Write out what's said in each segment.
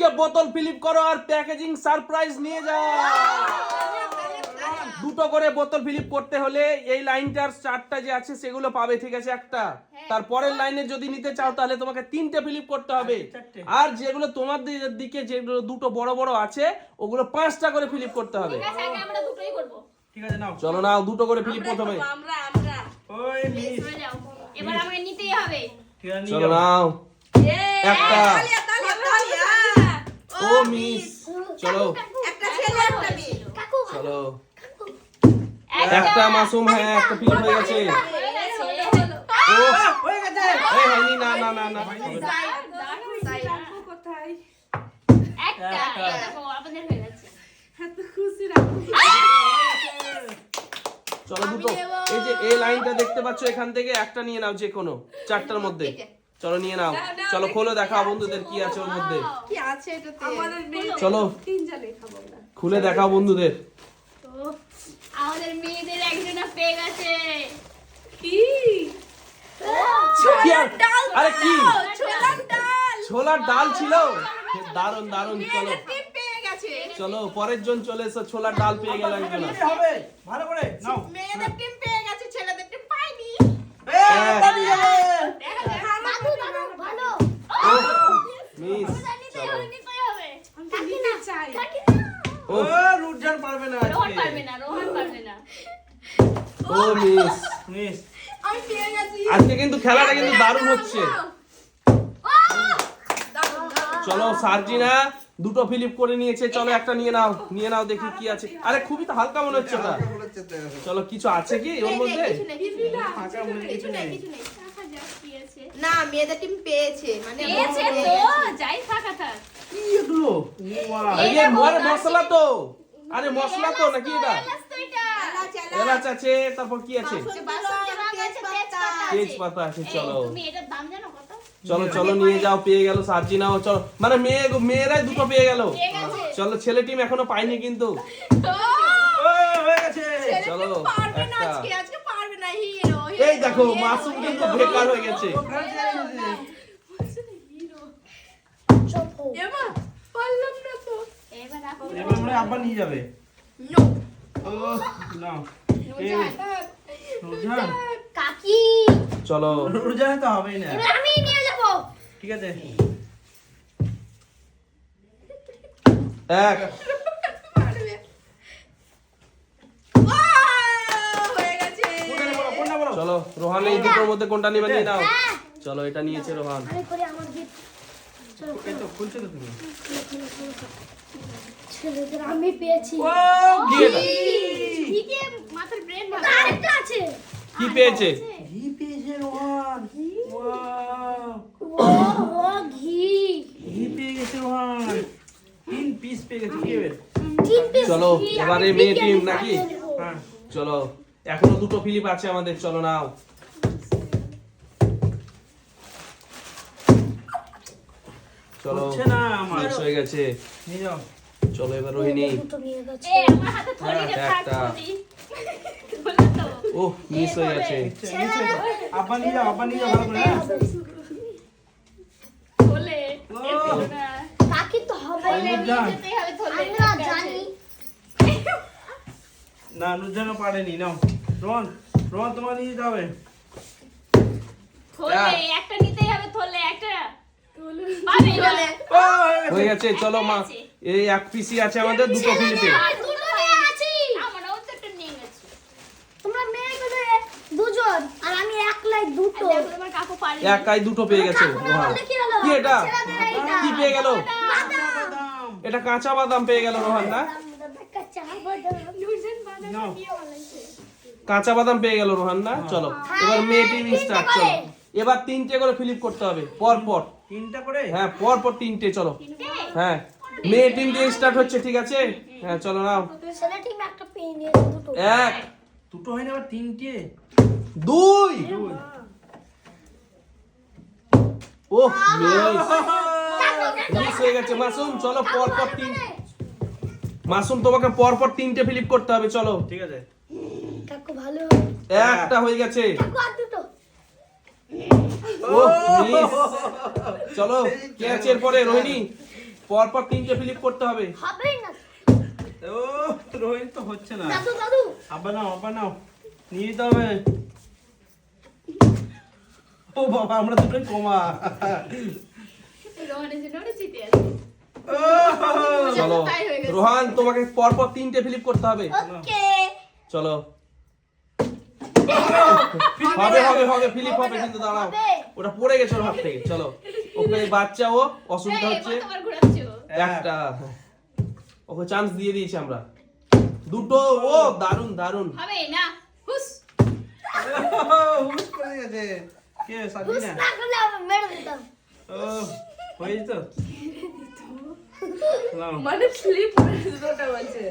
তিনটে বোতল ফিলিপ করো আর প্যাকেজিং সারপ্রাইজ নিয়ে যাও। দুটো করে বোতল ফিলিপ করতে হলে এই লাইনটার চারটা যে আছে সেগুলো পাবে, ঠিক আছে? একটা তারপরের লাইনে যদি নিতে চাও তাহলে তোমাকে তিনটে ফিলিপ করতে হবে, আর যেগুলো তোমার দিকে যেগুলো দুটো বড় বড় আছে ওগুলো 5টা করে ফিলিপ করতে হবে। ঠিক আছে, আগে আমরা দুটোই করব। ঠিক আছে নাও। চলো নাও, দুটো করে ফিলিপ করতে হবে। আমরা ওই মিস। সরে যাও, এবার আমাকে নিতেই হবে। ঠিক আছে চলো নাও, একটা। ও মিস, চলো একটা ছেলে একটা মেয়ে। কাকু চলো একটা মাসুম, হ্যাঁ একটা ফিলিপ হয়ে গেছে। ও হয়ে গেছে। এই হয়নি, না না না না, একটা দেখো আপনাদের হয়ে গেছে। চলো দুটো। এই যে এই লাইনটা দেখতে পাচ্ছ, এখান থেকে একটা নিয়ে নাও, যে কোনো চারটার মধ্যে। চলো নিয়ে নাও, চলো খোলো, দেখাও বন্ধুদের কি আছে ওর মধ্যে। কি আছে এটাতে? আমাদের মেয়ে চলো তিনটা লেখাবো না। খুলে দেখাও বন্ধুদের। আমাদের মেয়েদের একজনা পেয়ে গেছে। কি? কি আর- আরে কি ছোলার ডাল। ছোলার ডাল ছিল? দারুন দারুন। চলো টিম পেয়ে গেছে। চলো পরের জন চলে এসো, ছোলার ডাল পেয়ে গেল একজন। কি হবে? ভালো করে নাও। মেয়েদের টিম পেয়ে গেছে, ছেলেদের টিম পাইনি। এক। তালি যাবে। দাদু দাদু ভালো। ও মিস, চলো। নিতেই হবে। আমি নিতে চাই। ও ও রুজান পারবে না রোহন আজকে। পারবে না, রোহন পারবে না। ও মিস, মিস। আমি পেয়ে গেছি। আজকে কিন্তু খেলাটা কিন্তু দারুণ হচ্ছে। চলো সার্জিনা দুটো ফিলিপ করে নিয়েছে, চলো একটা নিয়ে নাও, নিয়ে নাও দেখি কি আছে। আরে খুবই তো হালকা মনে হচ্ছে ওটা। চলো কিছু আছে কি ওর মধ্যে? ফাঁকা মনে কিছু নেই। দেখা যাক কি আছে। না, মেয়েদের টিম পেয়েছে, মানে পেয়েছে পেয়ে তো, গেছে। যাই থাকা থাক। কি এগুলো? ওয়াও। আরে মশলা তো, আরে মশলা তো নাকি এটা? এলাচ তো এটা। এলাচ আছে, তারপর কি আছে? তেজপাতা। তেজপাতা আছে। চলো তুমি এটার দাম জানো কত? চলো চলো নিয়ে যাও, পেয়ে গেল সার্জিনাও। চলো মানে মেয়েরাই দুটো পেয়ে গেল। পেয়ে গেছে। চলো ছেলে টিম এখনো পাইনি কিন্তু। ও হয়ে গেছে। চলো পারবে না একটা। আজকে, আজকে পারবে না। হিরো। এই দেখো মাসুম কিন্তু বেকার হয়ে গেছে। এমা পারলাম না তো। এবার আপনি এবার মনে হয় আব্বা নিয়ে যাবে। নো। ও নাও। এই রুজান। কাকি, চলো রুজানে তো হবেই না। এবার আমি নিয়ে যাব। ঠিক আছে। এক। পারবে। হয়ে গেছে। কোনটা বলো? চলো রোহান এই দুটোর মধ্যে কোনটা নিবে নিয়ে নাও। চলো এটা নিয়েছে রোহান। আমি করে আমার গিফট এই তো খুলছো তো তুমি। ছেলেদের আমি পেয়েছি। ও কি এটা? ঠিকই মাথার ব্রেন ভালো। আরেকটা আছে। কি পেয়েছে? ঘি পেয়েছে রোহান। ওয়াও। ও ঘি। ঘি পেয়ে গেছে রোহান। 3 পিস পেয়ে গেছে কি হবে? চলো এবারে মেয়ে টিম নাকি? হ্যাঁ। চলো এখনো দুটো ফিলিপ আছে আমাদের, চলো নাও। চলো হচ্ছে না আমার। মিস হয়ে গেছে। নিয়ে যাও। চলো এবার রোহিণী। এ আমার হাতে থলিটা হ্যাঁ, থাক একটা। থলি। বলে তো। ও মিস হয়ে গেছে। আব্বা নিয়ে যাও, আব্বা নিয়ে যাও ভালো করে। হ্যাঁ? থলে। ও। কাকি তো হবে না, নিয়ে রুজান। যেতেই হবে থলে। আমরা জানি। না নুজানো পারেনি নাও। রোহন, রোহন তোমার নিয়ে যেতে হবে। থলে একটা নিতেই হবে, থলে একটা। পাবে না। ও হয়ে গেছে। চলো মা, এই এক পিসি আছে আমাদের দুটো ফিলিপে। আর দুটো নিয়ে আছি। আমরাও তো একটা নিয়ে গেছি। তোমরা মেয়েগুলো দুজন আর আমি একলাই দুটো। আর দেখো তোমার কাকু পারে। একাই দুটো পেয়ে গেছে রোহান। কি এটা? কি পেয়ে গেল? বাদাম। এটা কাঁচা বাদাম পেয়ে গেল রোহান না? দুজন বাদাম নাও। দিয়ে বলাইছে। কাঁচা বাদাম পেয়ে গেল রোহান না? চলো এবার মেয়ে টিম স্টার্ট। চলো এবার 3টে করে ফিলিপ করতে হবে পর পর। 3টা করে? হ্যাঁ পর পর 3টে। চলো তিনটে? হ্যাঁ মেয়ে টিম দিয়ে স্টার্ট হচ্ছে, ঠিক আছে? হ্যাঁ চলো নাও। ছেলে টিম একটা পেয়ে নিয়েছে দুটো। এক, দুটো হয় না আবার 3টে। দুই। ও মিস হয়ে গেছে মাসুম। চলো পর পর 3। মাসুম তোমাকে পর পর 3টে ফিলিপ করতে হবে। চলো ঠিক আছে। কাকু ভালো। একটা হয়ে গেছে। কাকু আর দুটো। ও মিস। চলো কে আছে এরপরে? রোহিণী। পরপর 3টে ফ্লিপ করতে হবে। হবেই না। ও রোহিত তো হচ্ছে না। দাদু দাদু আবার নাও নিয়ে যেতে হবে। ও বাবা আমরা দুটোই কমা। রোহানের জন্য ওটা জিতে আছে। চলো তাই হয়ে গেছে। রোহান তোমাকে পরপর 3টে ফ্লিপ করতে হবে। ওকে চলো হবে হবে হবে ফ্লিপ হবে, কিন্তু দাঁড়াও, হবে। ওটা পড়ে গেছে ওর হাত থেকে। চলো ওকে বাচ্চা, ও অসুবিধা হচ্ছে। কতবার ঘোরাচ্ছো? একটা ওকে চান্স দিয়ে দিয়েছি আমরা। দুটো, ও দারুন দারুন। হবে না। হুস। হুশ করে গেছে। কে সাবি বুঝ না? না করলে আমি মেরে দিতাম। ও হয়েছে তো। নাও। মানে স্লিপ করে দুটোটা বলছে।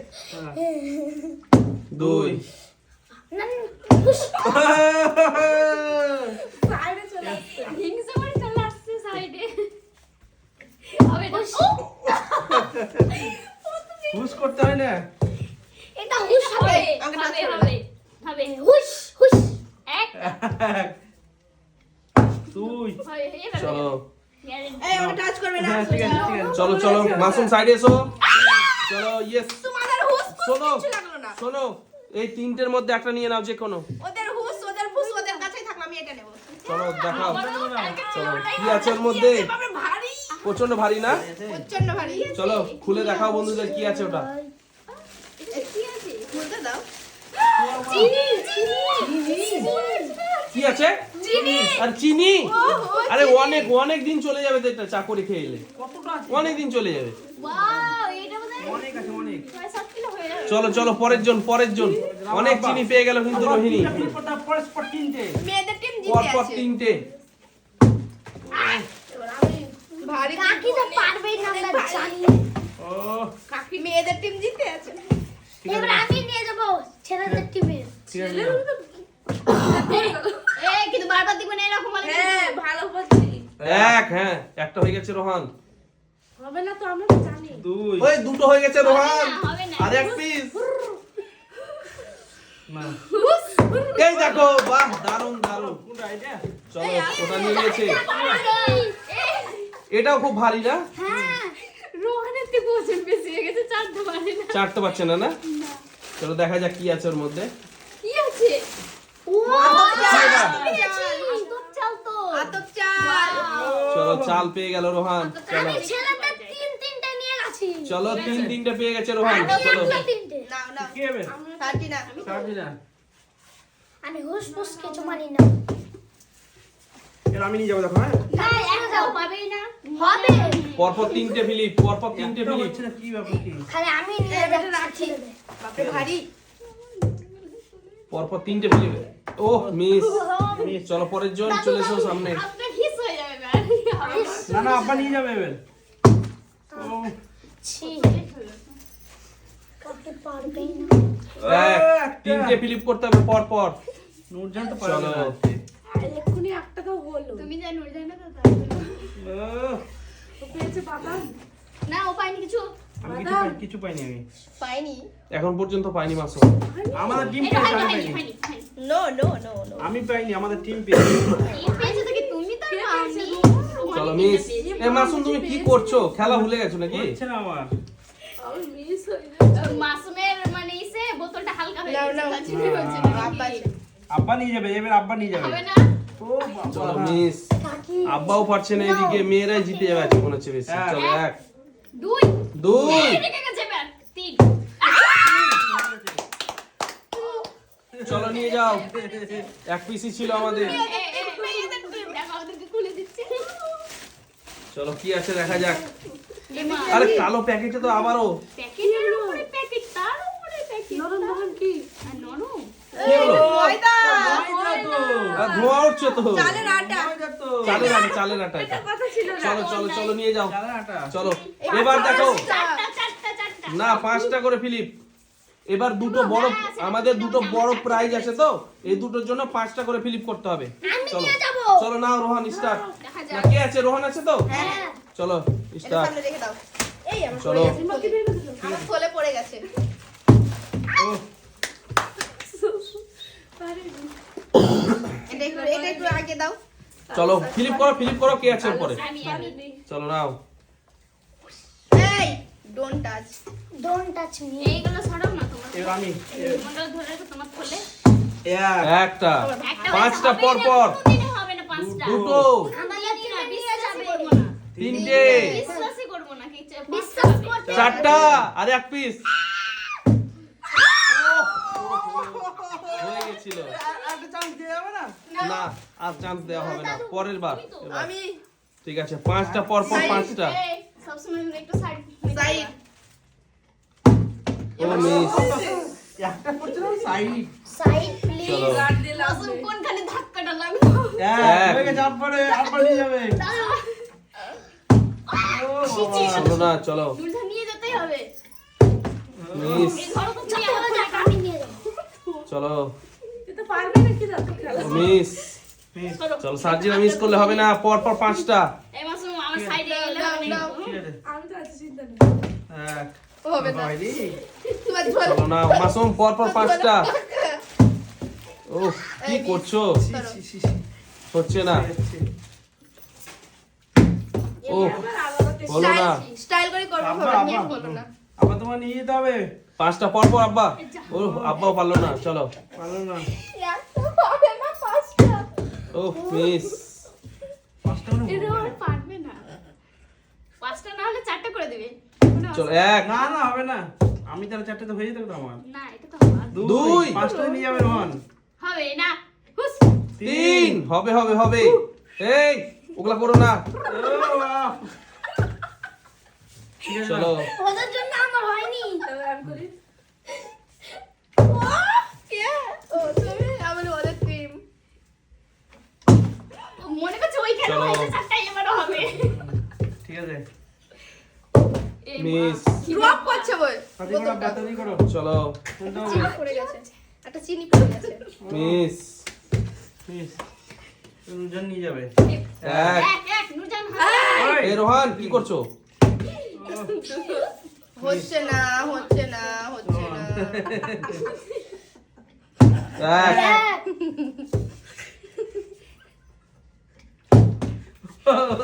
দুই। না খুশ সাইডে চলে আসছে। হিংসা করে চলে আসছে সাইডে। হবে না। ও! হুশ করতে হয় না। এটা হুশ হবে। আমাকে হবে টাচ হবে হবে। হুশ হুশ এক তুই। হবে এবার চলো গ্যারেন্টি। এই আমাকে টাচ করবে না। হ্যাঁ ঠিক আছে ঠিক আছে। চলো চলো মাসুম সাইডে এসো। চলো ইয়েস। তোমাদের হুশ শোনো কিছু লাগলো না। শোনো, এই 3টের মধ্যে একটা নিয়ে নাও, যে কোনো। ওদের হুশ ওদের ফুস ওদের কাছেই থাকলো, আমি এটা নেব। চলো দেখাও। চলো কি আছে ওর কি মধ্যে? আছে বাবা, ভারী প্রচন্ড ভারী না? প্রচন্ড ভারী। চলো খুলে দেখাও বন্ধুদের কি আছে ওটা। এটা কি আছে? খুলতে দাও। চিনি কি আছে? চিনি। আর চিনি? ওহো, আরে অনেক অনেক দিন চলে যাবে তো, এটা চাকরি খেয়ে এলে কতটা আছে? অনেক দিন চলে যাবে। ওয়াও এটা বোধহয় অনেক আছে অনেক। 6-7 কিলো হয়ে যাবে। চলো চলো পরের জন অনেক চিনি পেয়ে গেল কিন্তু রোহিণী। পরস্পর তিনটে। মেয়েদের টিম জিতে পরপর আছে। 3টে। এবার আমি ভারী কাকি তো পারবেই না আমরা জানি। ও কাকি মেয়েদের টিম জিতে আছে। এবার আমি নিয়ে যাব ছেলেদের টিমে। ঠিক আছে নাও। এ কিন্তু বারবার দিবেন এরকম বলে হ্যাঁ ভালো বলছি। হ্যাঁ একটা হয়ে গেছে রোহান। হবে না তো আমরা তো জানি। দুই। ওই দুটো হয়ে গেছে রোহান। হবে না। আর এক পিস। না। এই দেখো, বাহ দারুন দারুন। কোনটা এটা? চলো ওটা নিয়ে নিয়েছে। এই, এটাও খুব ভারী না? হ্যাঁ রোহানের থেকে ওজন বেশি হয়ে গেছে, চাটতে পারে না। চাটতে পারছে না না? চলো দেখা যাক কি আছে ওর মধ্যে। কি আছে? ও আতপ চাল তো। আতপ চাল। চলো চাল পেয়ে গেল রোহান। চলো আমি ছেলেদের তিনটে নিয়ে গেছি। চলো 3টে পেয়ে গেছে রোহান। আমি চলো একটা তিনটে। নাও নাও। কি হবে? সার্টি না। সাবি না। আমি হুশ ফুস কিছু মানি না। এর আমি নিয়ে যাবো দেখো হ্যাঁ। হ্যাঁ একটা যাও পাবেই না। হবে। পরপর 3টে ফিলিপ, পরপর 3টে এটা ফিলিপ। হচ্ছে না, কি ব্যাপার কি? খালি আমি নিয়ে যাচ্ছি। বাপরে ভারী। পরপর 3টে ফিলিপ। ওহ মিস। চলো পরের জন চলে এসো সামনে। আপনার হিস হয়ে যাবে এবার। না না আব্বা নিয়ে যাবে এবার। ও ছি কাকে পারবেই না। এক 3টে ফিলিপ করতে হবে পরপর। নূরজান তো চলো। পারবে না। এক্ষুনি একটা তো হলো। তুমি জানো জানো তো তাহলে। ও, ও পেয়েছে বাদাম। না ও পাইনি কিছু। আমি কিছু পাইনি আমি। পাইনি। এখন পর্যন্ত পাইনি মাসো। আমাদের টিম এটা পেয়েছে, আমি পাইনি পাইনি। পাইনি। No no no no. আমি পাইনি, আমাদের টিম পেয়েছে। এই পেয়েছে তো কি তুমি তো পাওনি। চলো মিস। এ মাসুম তুমি কি করছো? খেলা ভুলে গেছো নাকি? হচ্ছে না আমার। আমি মিস হয়ে যাবে। মাসুমের মানে ইসে বোতলটা হালকা হয়ে নাও গেছে। নাও। তার জন্য হচ্ছে না আব্বা নাকি? আছে। আব্বা নিয়ে যাবে, এবার আব্বা নিয়ে যাবে। হবে না। ও বাবা। চলো মিস। কাকি আব্বাও পারছে না, এদিকে মেয়েরাই জিতে যাবে আজকে মনে হচ্ছে বেশি। হ্যাঁ। চলো এক দুই। দুই। ঠিক আছে এবার তিন। চলো নিয়ে যাও। এক পিসই ছিল আমাদের। মেয়েদের টিম দেখো ওদেরকে খুলে দিচ্ছে। চলো কি আছে দেখা যাক। এমা আরে কালো প্যাকেটে তো আবারও প্যাকেটের উপরে প্যাকেট তার উপরে প্যাকেট। নরম নরম কি? আর নরম। কি হলো? ময়দা। ময়দা তো। আর ধোঁয়া উঠছে তো। চালের আটা। ময়দা তো। চালের আটা এটা। কথা ছিল না। চলো চলো চলো নিয়ে যাও। চালের আটা। চলো এবার দেখো। চারটা। না 5টা করে ফিলিপ। এবার দুটো বড়, আমাদের দুটো বড় প্রাইজ আছে তো, এই দুটোর জন্য 5টা করে ফিলিপ করতে হবে। চলো চলো নাও রোহান স্টার্ট। দেখা না যাক। কে আছে? রোহান আছে তো? হ্যাঁ চলো এটা স্টার্ট। সামনে রেখে দাও। এই আমার চলো। পড়ে গেছে। আমার থলে পড়ে গেছে। ও এটা একটু আগে দাও। চলো ফিলিপ করো কে আছে এরপরে? আমি চলো নাও। Don't touch. Don't touch me. এইগুলো সরাও না তোমার। এবার আমি কোনটা ধরে রাখো তোমার খোলে। একটা একটা পাঁচটা হবে পর না, পর কোনোদিনও হবে না পাঁচটা। দুটো আমরা জানি না, বিশ্বাসই করবো না। তিনটে বিশ্বাসই করবো না কি বিশ্বাস করতে চারটা আর এক পিস হয়ে গেছিল। একটা চান্স দিয়ে যাবে না? না আর চান্স দেওয়া হবে না, পরের বার এবার। আমি ঠিক আছে, পাঁচটা পর পর পাঁচটা। এই, সবসময় একটু সাইড সাইড। ও মিস। একটা করছে না সাইড। Side please. চলো কোনখানে ধাক্কাটা লাগলো? এক। হয়ে গেছে, আবার নিয়ে যাবে। চলো না, চলো দুলটা নিয়ে যেতেই হবে। মিস। এই ঘরে তো তুই চলো যাক, আমি নিয়ে যাবো। চলো তুই তো পারবি না কি দাও খেলা। ও মিস। চলো সার্জিরা মিস করলে হবে না, পর পর পাঁচটা। এই মাসুম আমার সাইডে গেলে হবে না। ঠিক আছে। আমি তো আছি, চিন্তা নেই। এক। হবে না। বাইরে। তোমার ঝোল। চলো না মাসুম, পর পর পাঁচটা। ও কি করছো? ছি, ছি, ছি, ছি। হচ্ছে না। ও বলো না, স্টাইল করে করবো, আব্বা, হবে নিয়ে আব্বা। বলো না। আবার তোমার নিয়ে যেতে হবে। পাঁচটা পর পর আব্বা। ও আব্বাও পারলো না, চলো। পারলো না। একটা হবে না, পাঁচটা। ও মিস। পাঁচটা মানে এটা হবে ওরা না। পারবে না। পাঁচটা না হলে চারটে করে দিবে। চলো এক না না হবে না, আমি তাহলে চারটে তো হয়ে যেত আমার। না এটা তো হবে। দুই। পাঁচটা নিয়ে যাবে রোহন। হবে না। হুস। তিন। হবে হবে হবে। এই ওগুলা করো না। ও, বাহ। ঠিক আছে, চলো ওদের জন্য আমার হয়নি। এবার আমি করি। কে? ও, তুমি? আমার ওদের টিম। মনে করছে ওইখানে চলো। হয়েছে চারটাই এবারও হবে। ঠিক আছে। এই মিস। ড্রপ করছে বই। তাতে করো, বাতালি করো। চলো শুনতে হবে। চিনি পড়ে গেছে। একটা চিনি পড়ে গেছে। মিস। প্লিজ। দুজন নিয়ে যাবে। এক। এক নুরজান ওই, এই রোহান কি করছো? হচ্ছে না, হচ্ছে না, হচ্ছে না। এক।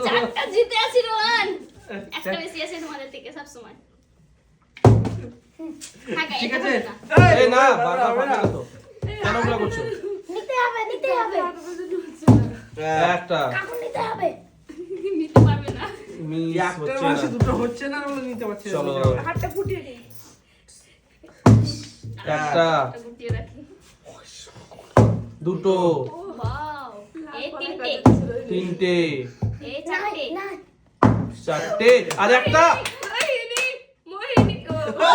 চারটা জিতে আছি রোহান। একটা বেশি আছে তোমাদের থেকে সব সময়। ঠিক আছে। এই না হবে বারবার হবে পারবে না তো। কেন ওগুলা করছো? নিতে হবে, নিতে হবে। একটা কাকু নিতে হবে। নিতে পারবে না। মিস একটার হচ্ছে মাসে না। দুটো হচ্ছে না, আমরা নিতে পারছি না। চলো। হাতটা ফুটিয়ে দিই। একটা এটা গুটিয়ে রাখি। দুটো ওয়াও এই তিনটে তিনটে এই চারটে না, চারটে আর একটা। মোহিনী, মোহিনী। ও,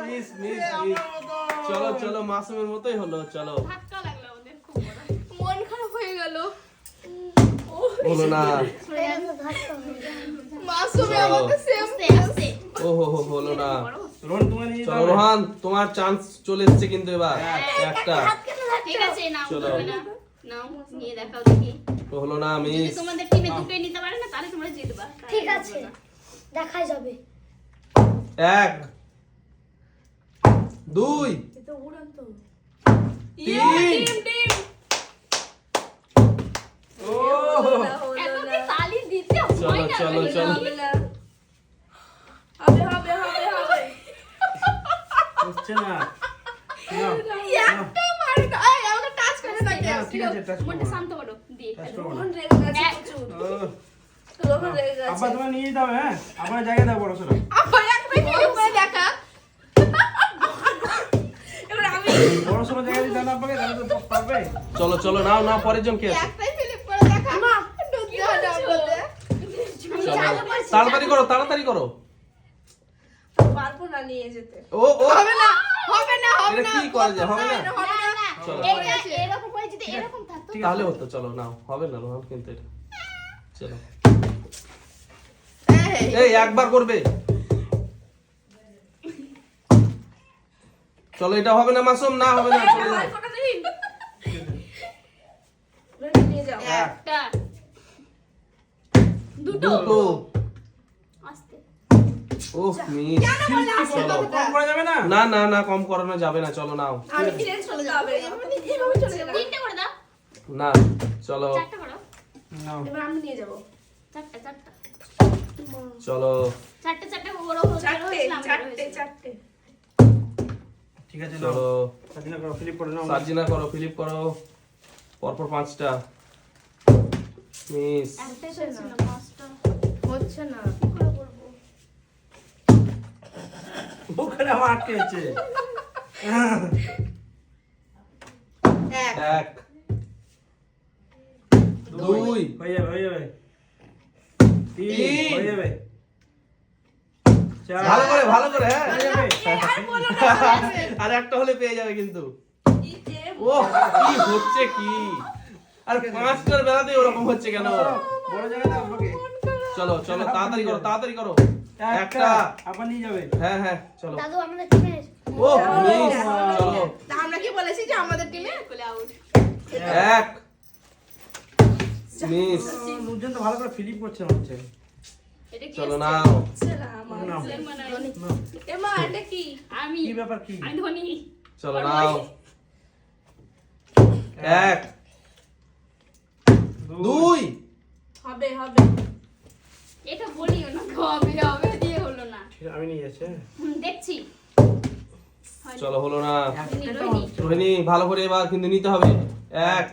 মিস মিস মিস। চলো চলো মাসুমের মতোই হলো, চলো। ধাক্কা লাগলো আমাদের খুব বড়। মন খারাপ হয়ে গেল। হলো না। এরকম ধাক্কা হয়ে যায়। মাসুমে চলো। আমাকে সেম আস্তে আস্তে ও হো হলো না। রোহন তোমার নিয়ে যেতে চলো হবে। রোহান, তোমার চান্স চলে এসেছে কিন্তু এবার। একটা হাত কেন লাগছে? ঠিক আছে নাও চলো। করবে না নাও নিয়ে দেখাও দেখি তো হলো না যদি মিস। তোমাদের টিমে দুটোই নিতে পারে না তাহলে তোমরা জিতবা তাহলে ঠিক জিতবা আছে, না। দেখা যাবে। এক দুই তো উড়ান তো। তিন। ও, এত কি তালি দিতে হয় না চলো, নাকি? চলো। হবে, হবে, হবে, হবে। হচ্ছে না। নাও, একটা মার না। এই, আমাকে টাচ করে না নাও, ঠিক আছে, টাচ মনটা করবো না। শান্ত করো দিয়ে টাচ ফেলো। করবো না। রোহন রেগে গেছে এক। প্রচুর। ও, রোহন রেগে গেছে। আব্বা তোমার নিয়ে যেতে হবে, হ্যাঁ? আবার জায়গা দাও বড় সড়ো। আব্বা একটা ফিলিপ করে দেখা। এবার আমি বড় সড়ো জায়গা দিতে হবে আব্বাকে, তাহলে তো পারবে। চলো চলো নাও নাও, পরের জন কে আছে? একটাই ফিলিপ করে দেখা। ঢুকতে হবে আব্বাতে। চলো তাড়াতাড়ি করো তাড়াতাড়ি করো। পারবো না নিয়ে যেতে। ও ও হবে না, হবে না, হবে এটা না। কি করা যায়? হবে না? এটা হবে না না। না চলো। এটা এরকম করে যদি এরকম থাকতো তাহলে হতো, চলো নাও। হবে না রোহান কিন্তু এটা। চলো এই, এই একবার করবে। চলো এটা হবে না মাসুম, না হবে না, চলে যাও। কটা দিন? রোহন নিয়ে যাও। একটা দুটো দুটো। আস্তে ও মিস। চলো কম করা যাবে না? না না না, কম করানো যাবে না, চলো নাও। আমি ফিরে চলে যাবে। এভাবে চলে যাবে। তিনটে করে দাও না চলো চারটে করো নাও। এবার আমি নিয়ে যাবো। চারটে চারটে চলো চারটে চারটে ও বড় হলো, চারটে হয়েছিল, আমি বড় চারটে হয়েছিলাম। চারটে ঠিক আছে চলো নাও সাজিনা করো ফিলিপ করে নাও সার্জিনা করো, ফিলিপ করো, পরপর 5টা মিস। একটাই তো ছিল, পাঁচটা। হচ্ছে না কি করে করবো? ওখানে আমার আটকে আছে এক 1 2 হয়ে যাবে 3 তিন। হয়ে যাবে 4 ভালো করে হ্যাঁ। হয়ে যাবে আর বলো না আর একটা হলে পেয়ে যাবে কিন্তু। কি যে ও কি হচ্ছে কি, আর 5টার বেলাতে ওরকম হচ্ছে কেন? বড় জায়গা দাও আমাকে চলো চলো তাড়াতাড়ি করো একটা। আবার নিয়ে যাবে হ্যাঁ চলো। দাদু আমাদের টিমে ও মিস। চলো তা আমরা কি বলেছি যে আমাদের টিমে বলে out। 1 মিস। নুরজান তো ভালো করে ফিলিপ করছে মনে হচ্ছে এটা কি চলো এসছে? নাও হচ্ছে না আমার নাও মানে নাও। এমা এটা কি আমি কি ব্যাপার কি আমি ধনী। চলো নাও 1 2 হবে হবে এটা বলিও না, হবে হবে দিয়ে হলো না। আমি নিয়ে যাচ্ছি হ্যাঁ? দেখছি। চলো হলো না। রোহিণী, রোহিণী। রোহিণী ভালো করে এবার কিন্তু নিতে হবে। 1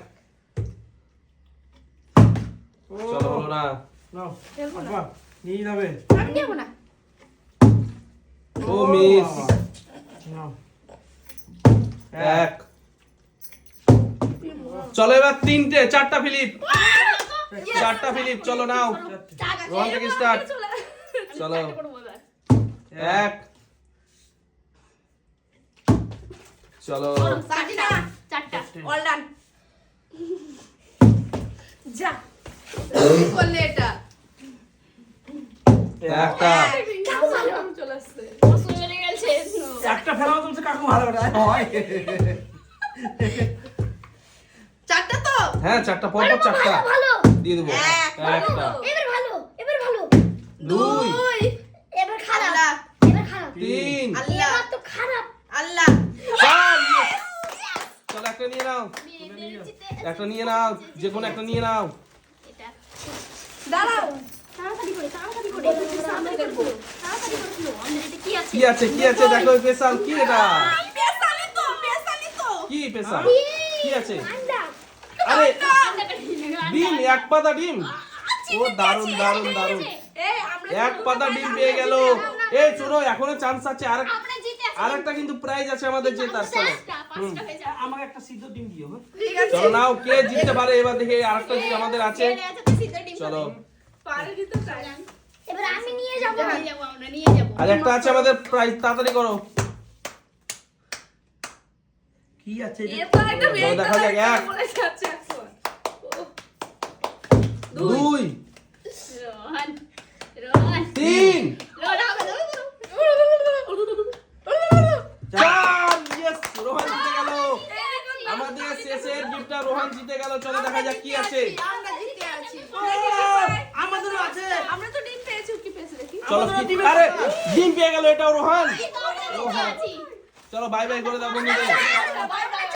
চলো হলো না। নাও বাবা নিয়ে যাবে আমি নেব না ও মিস। নাও 1 চলো এবার 4টা ফিলিপ, 4টা ফিলিপ। চলো নাও রোহন থেকে স্টার্ট। চলো একটা করবো এবার। 1 চলো সাজিনা চারটা। অল ডান যা কি করলে এটা একটা। চলে আসছে কষ্ট বেড়ে গেছে। একটা ফেলাও তুমি কাকু ভালো করে হয় চারটা তো হ্যাঁ 4টা পরপর 4টা ভালো দিয়ে দেবো। এক, একটা এবার ভালো 2 এবার খারাপ আল্লাহ এবার খারাপ 3 আল্লাহ এবার তো খারাপ আল্লাহ 4 চলো একটা নিয়ে নাও, মেয়েদের জিতে একটা নিয়ে নাও, যে কোনো একটা নিয়ে নাও। এটা দাঁড়াও তাড়াতাড়ি করে তাড়াতাড়ি করে তাড়াতাড়ি করে করো, তাড়াতাড়ি করে করো। আমাদের এটা কি আছে? কি আছে দেখো স্পেশাল কি এটা, পেছালি তো কি স্পেশাল কি আছে? আন্ডা আরে আন্ডাটা ডিম, 1 পাতা ডিম। ও দারুন দারুন দারুন, এই আমরা 1 পাতা ডিম পেয়ে গেল। এই শোনো এখনো চান্স আছে, আমরা জিতে আছি। আরেকটা কিন্তু প্রাইজ আছে আমাদের জেতার। চলো পাঁচটা হয়ে যাবে। আমাকে একটা সিদ্ধ ডিম দিও হ্যাঁ? ঠিক আছে চলো নাও কে জিততে পারে এবার দেখে, আরেকটা যে আমাদের আছে। ছেড়ে আছে তো সিদ্ধ ডিম চলো পারে দিতে চাই এবার আমি নিয়ে যাব নিয়ে যাবো, আমরা নিয়ে যাবো। আর একটা আছে আমাদের প্রাইজ, তাড়াতাড়ি করো। কি আছে এ এটা? তো একটা চলো দেখা যাক। 1 বলে যাচ্ছে এখন 2 রোহন রোহন 3 রোহন হবে 4 ইয়েস রোহান জিতে গেল। আমাদের শেষের গিফটটা রোহান জিতে গেল। চলো দেখা যাক কি আছে। আমরা জিতে আছি আমাদেরও আছে আমরা তো ডিম পেয়েছি কি পেয়েছি দেখি চলো আরে ডিম পেয়ে গেল, এটাও রোহান। আমরা জিতে আছি। চলো বাই বাই করে দাও বন্ধুদের।